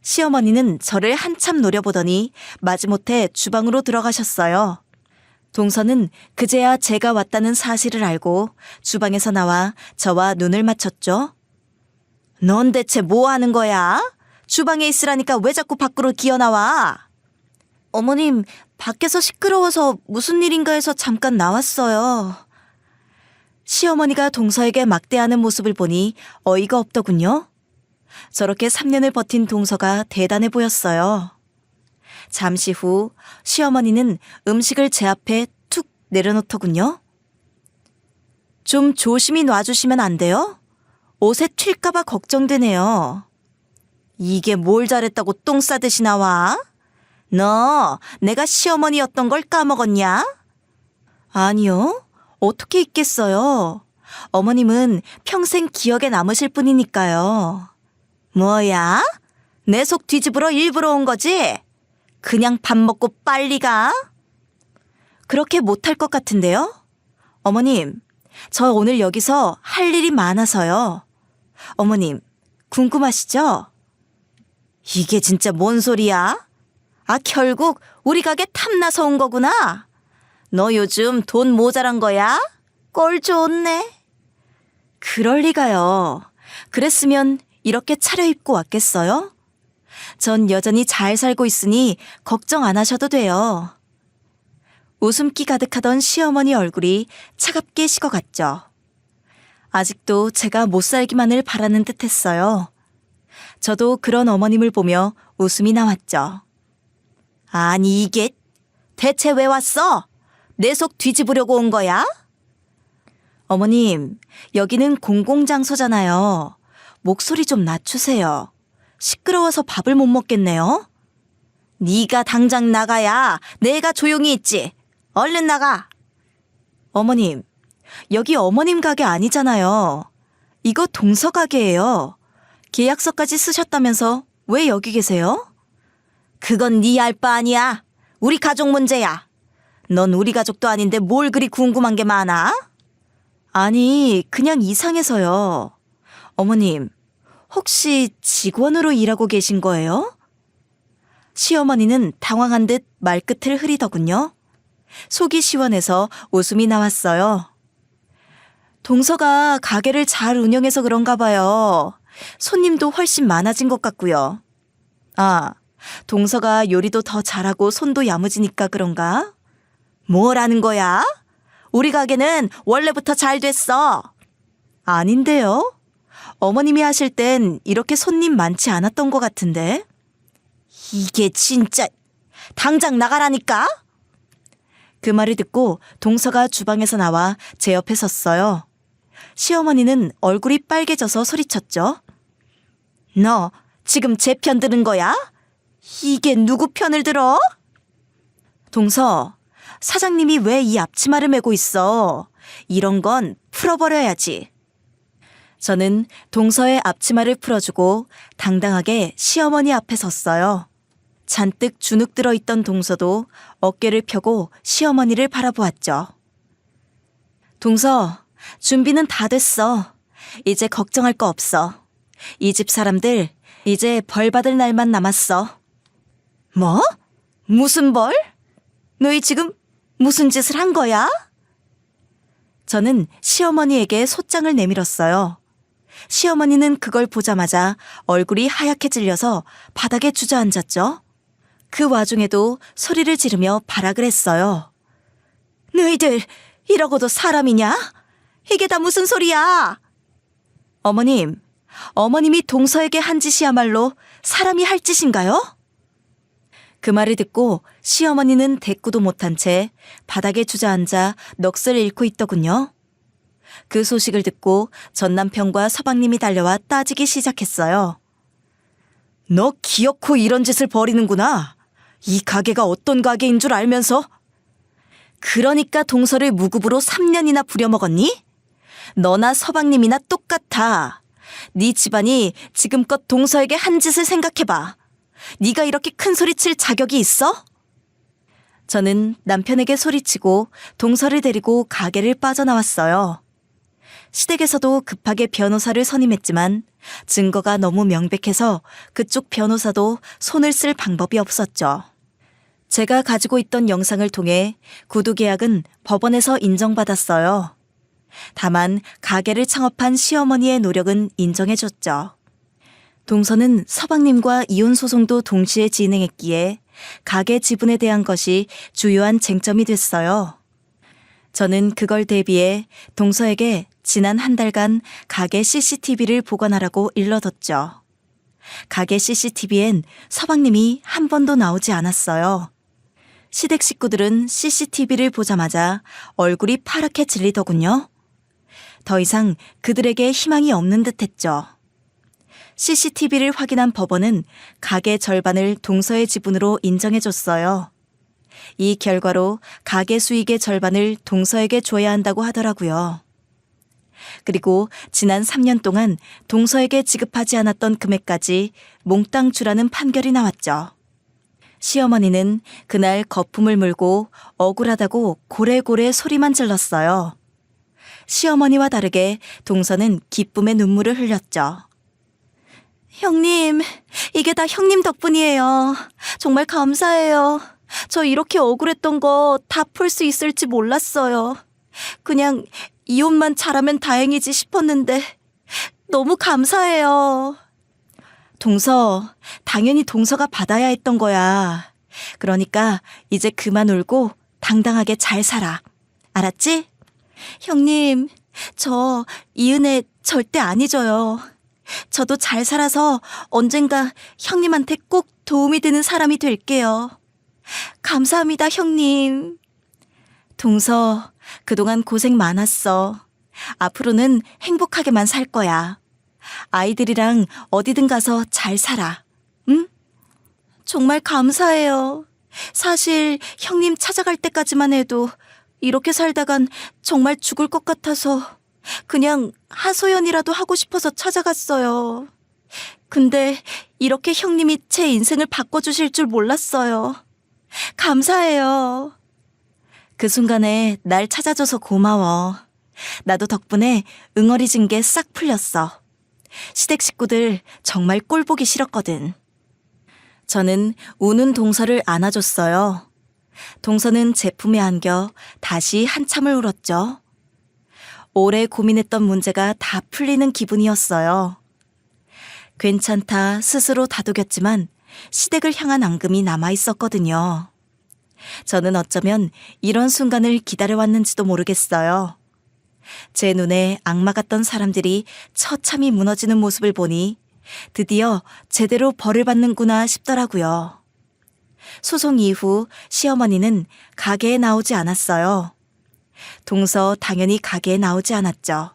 시어머니는 저를 한참 노려보더니 마지못해 주방으로 들어가셨어요. 동서는 그제야 제가 왔다는 사실을 알고 주방에서 나와 저와 눈을 맞췄죠. 넌 대체 뭐 하는 거야? 주방에 있으라니까 왜 자꾸 밖으로 기어나와? 어머님, 밖에서 시끄러워서 무슨 일인가 해서 잠깐 나왔어요. 시어머니가 동서에게 막대하는 모습을 보니 어이가 없더군요. 저렇게 3년을 버틴 동서가 대단해 보였어요. 잠시 후 시어머니는 음식을 제 앞에 툭 내려놓더군요. 좀 조심히 놔주시면 안 돼요? 옷에 튈까봐 걱정되네요. 이게 뭘 잘했다고 똥 싸듯이 나와? 너 내가 시어머니였던 걸 까먹었냐? 아니요. 어떻게 있겠어요. 어머님은 평생 기억에 남으실 뿐이니까요. 뭐야? 내 속 뒤집으러 일부러 온 거지? 그냥 밥 먹고 빨리 가? 그렇게 못할 것 같은데요? 어머님, 저 오늘 여기서 할 일이 많아서요. 어머님, 궁금하시죠? 이게 진짜 뭔 소리야? 아, 결국 우리 가게 탐나서 온 거구나. 너 요즘 돈 모자란 거야? 꼴 좋네. 그럴 리가요. 그랬으면 이렇게 차려입고 왔겠어요? 전 여전히 잘 살고 있으니 걱정 안 하셔도 돼요. 웃음기 가득하던 시어머니 얼굴이 차갑게 식어갔죠. 아직도 제가 못 살기만을 바라는 듯 했어요. 저도 그런 어머님을 보며 웃음이 나왔죠. 아니 이게 대체 왜 왔어? 내 속 뒤집으려고 온 거야? 어머님, 여기는 공공장소잖아요. 목소리 좀 낮추세요. 시끄러워서 밥을 못 먹겠네요. 네가 당장 나가야 내가 조용히 있지. 얼른 나가. 어머님, 여기 어머님 가게 아니잖아요. 이거 동서 가게예요. 계약서까지 쓰셨다면서 왜 여기 계세요? 그건 네 알 바 아니야. 우리 가족 문제야. 넌 우리 가족도 아닌데 뭘 그리 궁금한 게 많아? 아니, 그냥 이상해서요. 어머님, 혹시 직원으로 일하고 계신 거예요? 시어머니는 당황한 듯 말끝을 흐리더군요. 속이 시원해서 웃음이 나왔어요. 동서가 가게를 잘 운영해서 그런가 봐요. 손님도 훨씬 많아진 것 같고요. 아, 동서가 요리도 더 잘하고 손도 야무지니까 그런가? 뭐라는 거야? 우리 가게는 원래부터 잘 됐어. 아닌데요? 어머님이 하실 땐 이렇게 손님 많지 않았던 것 같은데. 이게 진짜 당장 나가라니까? 그 말을 듣고 동서가 주방에서 나와 제 옆에 섰어요. 시어머니는 얼굴이 빨개져서 소리쳤죠. 너 지금 제 편 드는 거야? 이게 누구 편을 들어? 동서, 사장님이 왜 이 앞치마를 메고 있어? 이런 건 풀어버려야지. 저는 동서의 앞치마를 풀어주고 당당하게 시어머니 앞에 섰어요. 잔뜩 주눅 들어있던 동서도 어깨를 펴고 시어머니를 바라보았죠. 동서, 준비는 다 됐어. 이제 걱정할 거 없어. 이 집 사람들 이제 벌 받을 날만 남았어. 뭐? 무슨 벌? 너희 지금 무슨 짓을 한 거야? 저는 시어머니에게 솥장을 내밀었어요. 시어머니는 그걸 보자마자 얼굴이 하얗게 질려서 바닥에 주저앉았죠. 그 와중에도 소리를 지르며 발악을 했어요. 너희들 이러고도 사람이냐? 이게 다 무슨 소리야? 어머님, 어머님이 동서에게 한 짓이야말로 사람이 할 짓인가요? 그 말을 듣고 시어머니는 대꾸도 못한 채 바닥에 주저앉아 넋을 잃고 있더군요. 그 소식을 듣고 전 남편과 서방님이 달려와 따지기 시작했어요. 너 기어코 이런 짓을 벌이는구나. 이 가게가 어떤 가게인 줄 알면서. 그러니까 동서를 무급으로 3년이나 부려먹었니? 너나 서방님이나 똑같아. 네 집안이 지금껏 동서에게 한 짓을 생각해봐. 네가 이렇게 큰 소리 칠 자격이 있어? 저는 남편에게 소리치고 동서를 데리고 가게를 빠져나왔어요. 시댁에서도 급하게 변호사를 선임했지만 증거가 너무 명백해서 그쪽 변호사도 손을 쓸 방법이 없었죠. 제가 가지고 있던 영상을 통해 구두 계약은 법원에서 인정받았어요. 다만 가게를 창업한 시어머니의 노력은 인정해줬죠. 동서는 서방님과 이혼 소송도 동시에 진행했기에 가게 지분에 대한 것이 주요한 쟁점이 됐어요. 저는 그걸 대비해 동서에게 지난 한 달간 가게 CCTV를 보관하라고 일러뒀죠. 가게 CCTV엔 서방님이 한 번도 나오지 않았어요. 시댁 식구들은 CCTV를 보자마자 얼굴이 파랗게 질리더군요. 더 이상 그들에게 희망이 없는 듯했죠. CCTV를 확인한 법원은 가게 절반을 동서의 지분으로 인정해줬어요. 이 결과로 가게 수익의 절반을 동서에게 줘야 한다고 하더라고요. 그리고 지난 3년 동안 동서에게 지급하지 않았던 금액까지 몽땅 주라는 판결이 나왔죠. 시어머니는 그날 거품을 물고 억울하다고 고래고래 소리만 질렀어요. 시어머니와 다르게 동서는 기쁨의 눈물을 흘렸죠. 형님, 이게 다 형님 덕분이에요. 정말 감사해요. 저 이렇게 억울했던 거 다 풀 수 있을지 몰랐어요. 그냥 이혼만 잘하면 다행이지 싶었는데 너무 감사해요. 동서, 당연히 동서가 받아야 했던 거야. 그러니까 이제 그만 울고 당당하게 잘 살아. 알았지? 형님, 저 이 은혜 절대 안 잊어요. 저도 잘 살아서 언젠가 형님한테 꼭 도움이 되는 사람이 될게요. 감사합니다, 형님. 동서, 그동안 고생 많았어. 앞으로는 행복하게만 살 거야. 아이들이랑 어디든 가서 잘 살아. 응? 정말 감사해요. 사실 형님 찾아갈 때까지만 해도 이렇게 살다간 정말 죽을 것 같아서 그냥 하소연이라도 하고 싶어서 찾아갔어요. 근데 이렇게 형님이 제 인생을 바꿔주실 줄 몰랐어요. 감사해요. 그 순간에 날 찾아줘서 고마워. 나도 덕분에 응어리진 게 싹 풀렸어. 시댁 식구들 정말 꼴 보기 싫었거든. 저는 우는 동서를 안아줬어요. 동서는 제품에 안겨 다시 한참을 울었죠. 오래 고민했던 문제가 다 풀리는 기분이었어요. 괜찮다 스스로 다독였지만 시댁을 향한 앙금이 남아있었거든요. 저는 어쩌면 이런 순간을 기다려왔는지도 모르겠어요. 제 눈에 악마 같던 사람들이 처참히 무너지는 모습을 보니 드디어 제대로 벌을 받는구나 싶더라고요. 소송 이후 시어머니는 가게에 나오지 않았어요. 동서 당연히 가게에 나오지 않았죠.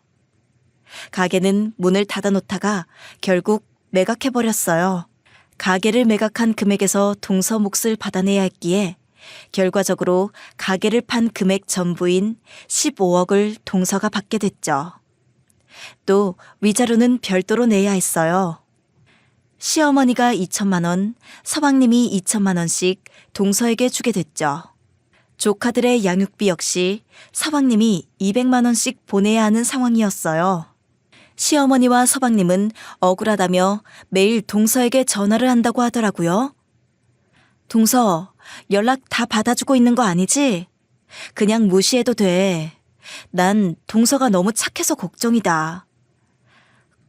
가게는 문을 닫아놓다가 결국 매각해버렸어요. 가게를 매각한 금액에서 동서 몫을 받아내야 했기에 결과적으로 가게를 판 금액 전부인 15억을 동서가 받게 됐죠. 또 위자료는 별도로 내야 했어요. 시어머니가 2천만 원, 서방님이 2천만 원씩 동서에게 주게 됐죠. 조카들의 양육비 역시 서방님이 200만 원씩 보내야 하는 상황이었어요. 시어머니와 서방님은 억울하다며 매일 동서에게 전화를 한다고 하더라고요. 동서, 연락 다 받아주고 있는 거 아니지? 그냥 무시해도 돼. 난 동서가 너무 착해서 걱정이다.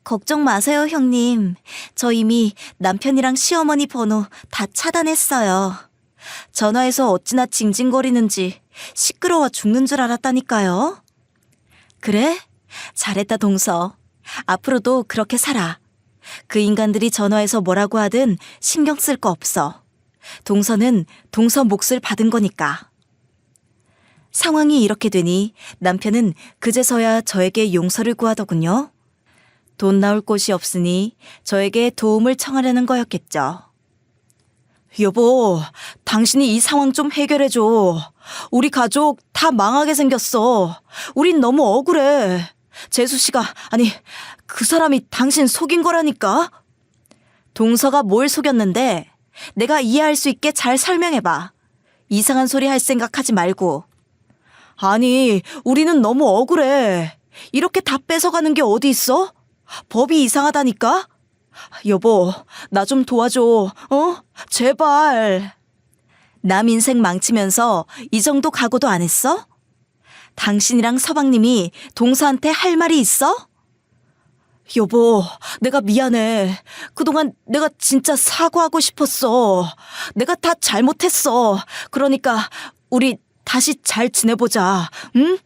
걱정 마세요, 형님. 저 이미 남편이랑 시어머니 번호 다 차단했어요. 전화해서 어찌나 징징거리는지 시끄러워 죽는 줄 알았다니까요. 그래? 잘했다, 동서. 앞으로도 그렇게 살아. 그 인간들이 전화해서 뭐라고 하든 신경 쓸 거 없어. 동서는 동서 몫을 받은 거니까. 상황이 이렇게 되니 남편은 그제서야 저에게 용서를 구하더군요. 돈 나올 곳이 없으니 저에게 도움을 청하려는 거였겠죠. 여보, 당신이 이 상황 좀 해결해줘. 우리 가족 다 망하게 생겼어. 우린 너무 억울해. 재수 씨가, 아니, 그 사람이 당신 속인 거라니까? 동서가 뭘 속였는데 내가 이해할 수 있게 잘 설명해봐. 이상한 소리 할 생각하지 말고. 아니, 우리는 너무 억울해. 이렇게 다 뺏어가는 게 어디 있어? 법이 이상하다니까? 여보, 나 좀 도와줘. 제발. 남 인생 망치면서 이 정도 각오도 안 했어? 당신이랑 서방님이 동서한테 할 말이 있어? 여보, 내가 미안해. 그동안 내가 진짜 사과하고 싶었어. 내가 다 잘못했어. 그러니까 우리 다시 잘 지내보자. 응?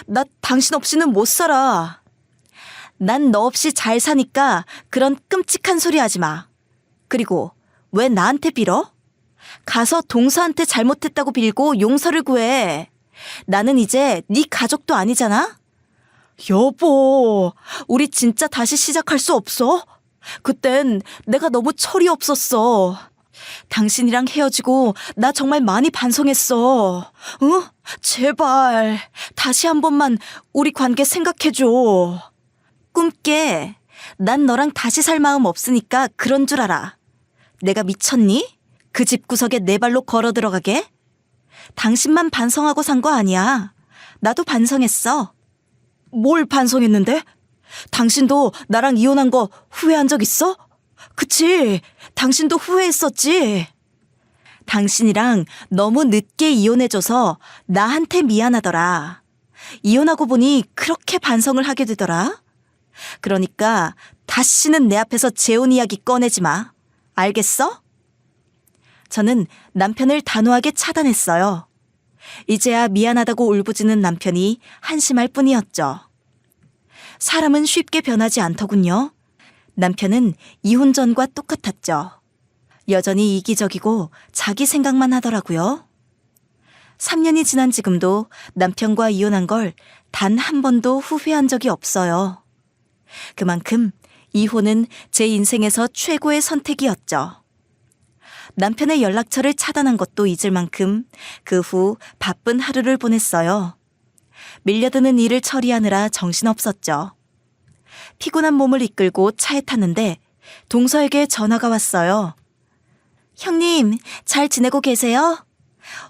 나 당신 없이는 못 살아. 난 너 없이 잘 사니까 그런 끔찍한 소리 하지 마. 그리고 왜 나한테 빌어? 가서 동서한테 잘못했다고 빌고 용서를 구해. 나는 이제 네 가족도 아니잖아? 여보, 우리 진짜 다시 시작할 수 없어? 그땐 내가 너무 철이 없었어. 당신이랑 헤어지고 나 정말 많이 반성했어. 제발 다시 한 번만 우리 관계 생각해줘. 꿈깨. 난 너랑 다시 살 마음 없으니까 그런 줄 알아. 내가 미쳤니? 그 집구석에 내 발로 걸어 들어가게? 당신만 반성하고 산 거 아니야. 나도 반성했어. 뭘 반성했는데? 당신도 나랑 이혼한 거 후회한 적 있어? 그치? 당신도 후회했었지? 당신이랑 너무 늦게 이혼해줘서 나한테 미안하더라. 이혼하고 보니 그렇게 반성을 하게 되더라. 그러니까 다시는 내 앞에서 재혼 이야기 꺼내지 마. 알겠어? 저는 남편을 단호하게 차단했어요. 이제야 미안하다고 울부짖는 남편이 한심할 뿐이었죠. 사람은 쉽게 변하지 않더군요. 남편은 이혼 전과 똑같았죠. 여전히 이기적이고 자기 생각만 하더라고요. 3년이 지난 지금도 남편과 이혼한 걸 단 한 번도 후회한 적이 없어요. 그만큼 이혼은 제 인생에서 최고의 선택이었죠. 남편의 연락처를 차단한 것도 잊을 만큼 그 후 바쁜 하루를 보냈어요. 밀려드는 일을 처리하느라 정신없었죠. 피곤한 몸을 이끌고 차에 탔는데 동서에게 전화가 왔어요. 형님, 잘 지내고 계세요?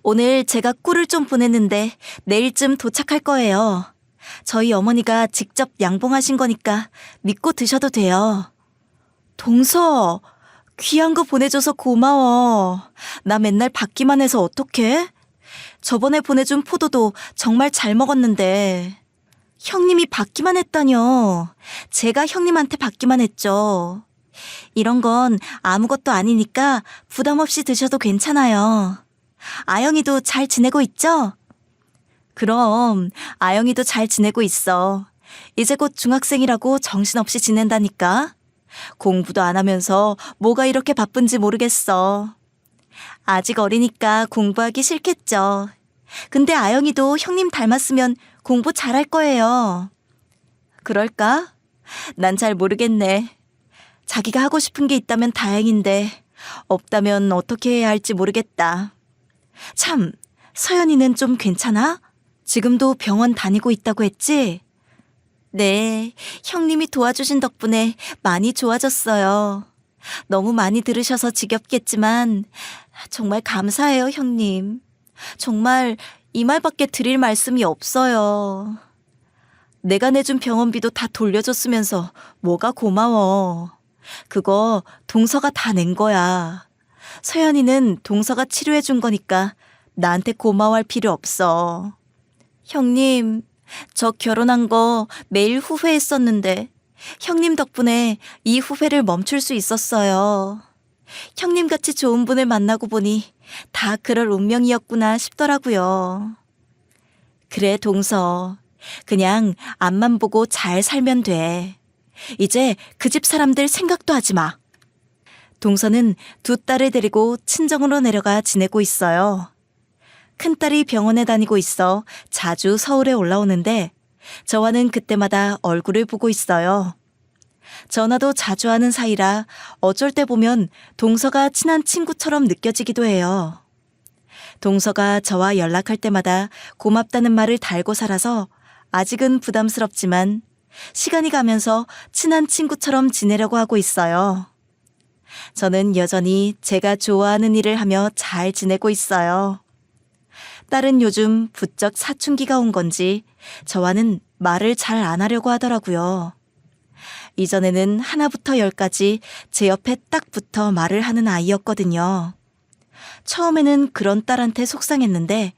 오늘 제가 꿀을 좀 보냈는데 내일쯤 도착할 거예요. 저희 어머니가 직접 양봉하신 거니까 믿고 드셔도 돼요. 동서, 귀한 거 보내줘서 고마워. 나 맨날 받기만 해서 어떡해? 저번에 보내준 포도도 정말 잘 먹었는데. 형님이 받기만 했다뇨. 제가 형님한테 받기만 했죠. 이런 건 아무것도 아니니까 부담 없이 드셔도 괜찮아요. 아영이도 잘 지내고 있죠? 그럼 아영이도 잘 지내고 있어. 이제 곧 중학생이라고 정신없이 지낸다니까. 공부도 안 하면서 뭐가 이렇게 바쁜지 모르겠어. 아직 어리니까 공부하기 싫겠죠. 근데 아영이도 형님 닮았으면 공부 잘할 거예요. 그럴까? 난 잘 모르겠네. 자기가 하고 싶은 게 있다면 다행인데 없다면 어떻게 해야 할지 모르겠다. 참, 서연이는 좀 괜찮아? 지금도 병원 다니고 있다고 했지? 네, 형님이 도와주신 덕분에 많이 좋아졌어요. 너무 많이 들으셔서 지겹겠지만 정말 감사해요, 형님. 정말 이 말밖에 드릴 말씀이 없어요. 내가 내준 병원비도 다 돌려줬으면서 뭐가 고마워. 그거 동서가 다 낸 거야. 서연이는 동서가 치료해준 거니까 나한테 고마워할 필요 없어. 형님, 저 결혼한 거 매일 후회했었는데 형님 덕분에 이 후회를 멈출 수 있었어요. 형님같이 좋은 분을 만나고 보니 다 그럴 운명이었구나 싶더라고요. 그래, 동서. 그냥 앞만 보고 잘 살면 돼. 이제 그 집 사람들 생각도 하지 마. 동서는 두 딸을 데리고 친정으로 내려가 지내고 있어요. 큰딸이 병원에 다니고 있어 자주 서울에 올라오는데 저와는 그때마다 얼굴을 보고 있어요. 전화도 자주 하는 사이라 어쩔 때 보면 동서가 친한 친구처럼 느껴지기도 해요. 동서가 저와 연락할 때마다 고맙다는 말을 달고 살아서 아직은 부담스럽지만 시간이 가면서 친한 친구처럼 지내려고 하고 있어요. 저는 여전히 제가 좋아하는 일을 하며 잘 지내고 있어요. 딸은 요즘 부쩍 사춘기가 온 건지 저와는 말을 잘 안 하려고 하더라고요. 이전에는 하나부터 열까지 제 옆에 딱 붙어 말을 하는 아이였거든요. 처음에는 그런 딸한테 속상했는데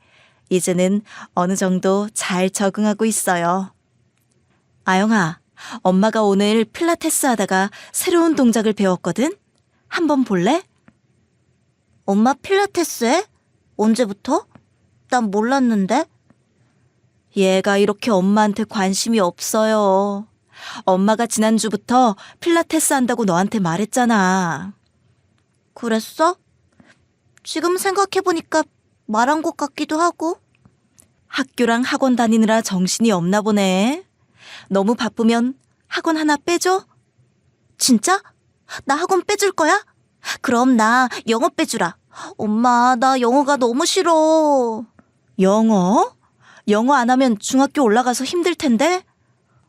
이제는 어느 정도 잘 적응하고 있어요. 아영아, 엄마가 오늘 필라테스 하다가 새로운 동작을 배웠거든? 한번 볼래? 엄마 필라테스 해? 언제부터? 난 몰랐는데. 얘가 이렇게 엄마한테 관심이 없어요. 엄마가 지난주부터 필라테스 한다고 너한테 말했잖아. 그랬어? 지금 생각해보니까 말한 것 같기도 하고. 학교랑 학원 다니느라 정신이 없나 보네. 너무 바쁘면 학원 하나 빼줘? 진짜? 나 학원 빼줄 거야? 그럼 나 영어 빼주라. 엄마, 나 영어가 너무 싫어. 영어? 영어 안 하면 중학교 올라가서 힘들 텐데?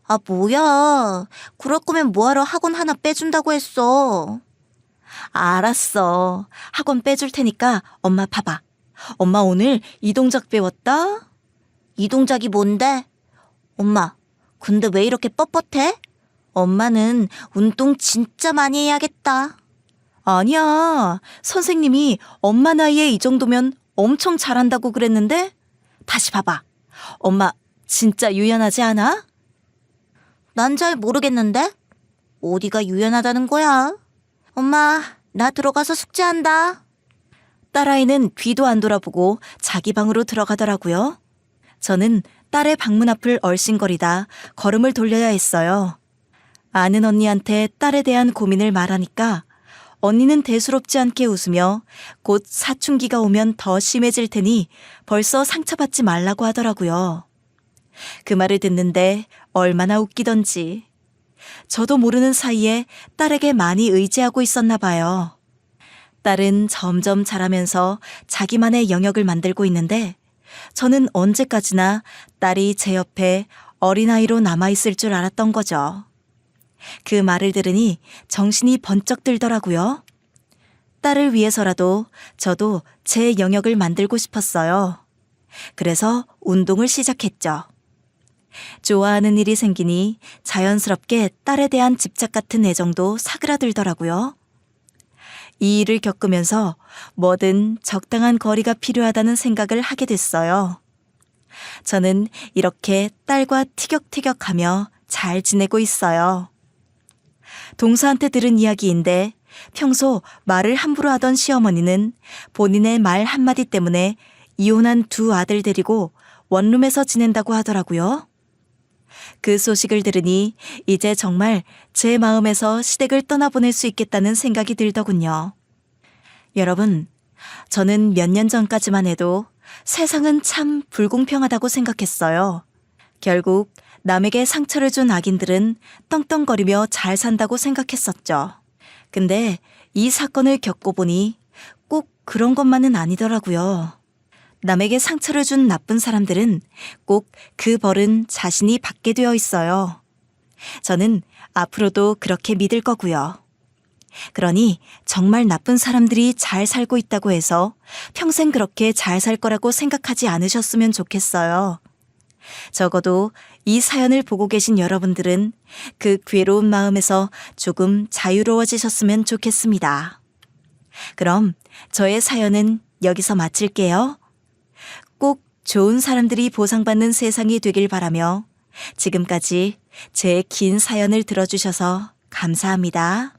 아, 뭐야. 그럴 거면 뭐하러 학원 하나 빼준다고 했어. 알았어. 학원 빼줄 테니까 엄마 봐봐. 엄마 오늘 이 동작 배웠다? 이 동작이 뭔데? 엄마, 근데 왜 이렇게 뻣뻣해? 엄마는 운동 진짜 많이 해야겠다. 아니야. 선생님이 엄마 나이에 이 정도면 엄청 잘한다고 그랬는데? 다시 봐봐. 엄마 진짜 유연하지 않아? 난 잘 모르겠는데? 어디가 유연하다는 거야? 엄마, 나 들어가서 숙제한다. 딸아이는 뒤도 안 돌아보고 자기 방으로 들어가더라고요. 저는 딸의 방문 앞을 얼씬거리다 걸음을 돌려야 했어요. 아는 언니한테 딸에 대한 고민을 말하니까 언니는 대수롭지 않게 웃으며 곧 사춘기가 오면 더 심해질 테니 벌써 상처받지 말라고 하더라고요. 그 말을 듣는데 얼마나 웃기던지. 저도 모르는 사이에 딸에게 많이 의지하고 있었나 봐요. 딸은 점점 자라면서 자기만의 영역을 만들고 있는데 저는 언제까지나 딸이 제 옆에 어린아이로 남아있을 줄 알았던 거죠. 그 말을 들으니 정신이 번쩍 들더라고요. 딸을 위해서라도 저도 제 영역을 만들고 싶었어요. 그래서 운동을 시작했죠. 좋아하는 일이 생기니 자연스럽게 딸에 대한 집착 같은 애정도 사그라들더라고요. 이 일을 겪으면서 뭐든 적당한 거리가 필요하다는 생각을 하게 됐어요. 저는 이렇게 딸과 티격태격하며 잘 지내고 있어요. 동서한테 들은 이야기인데 평소 말을 함부로 하던 시어머니는 본인의 말 한마디 때문에 이혼한 두 아들 데리고 원룸에서 지낸다고 하더라고요. 그 소식을 들으니 이제 정말 제 마음에서 시댁을 떠나보낼 수 있겠다는 생각이 들더군요. 여러분, 저는 몇 년 전까지만 해도 세상은 참 불공평하다고 생각했어요. 결국 남에게 상처를 준 악인들은 떵떵거리며 잘 산다고 생각했었죠. 근데 이 사건을 겪고 보니 꼭 그런 것만은 아니더라고요. 남에게 상처를 준 나쁜 사람들은 꼭 그 벌은 자신이 받게 되어 있어요. 저는 앞으로도 그렇게 믿을 거고요. 그러니 정말 나쁜 사람들이 잘 살고 있다고 해서 평생 그렇게 잘 살 거라고 생각하지 않으셨으면 좋겠어요. 적어도 이 사연을 보고 계신 여러분들은 그 괴로운 마음에서 조금 자유로워지셨으면 좋겠습니다. 그럼 저의 사연은 여기서 마칠게요. 꼭 좋은 사람들이 보상받는 세상이 되길 바라며 지금까지 제 긴 사연을 들어주셔서 감사합니다.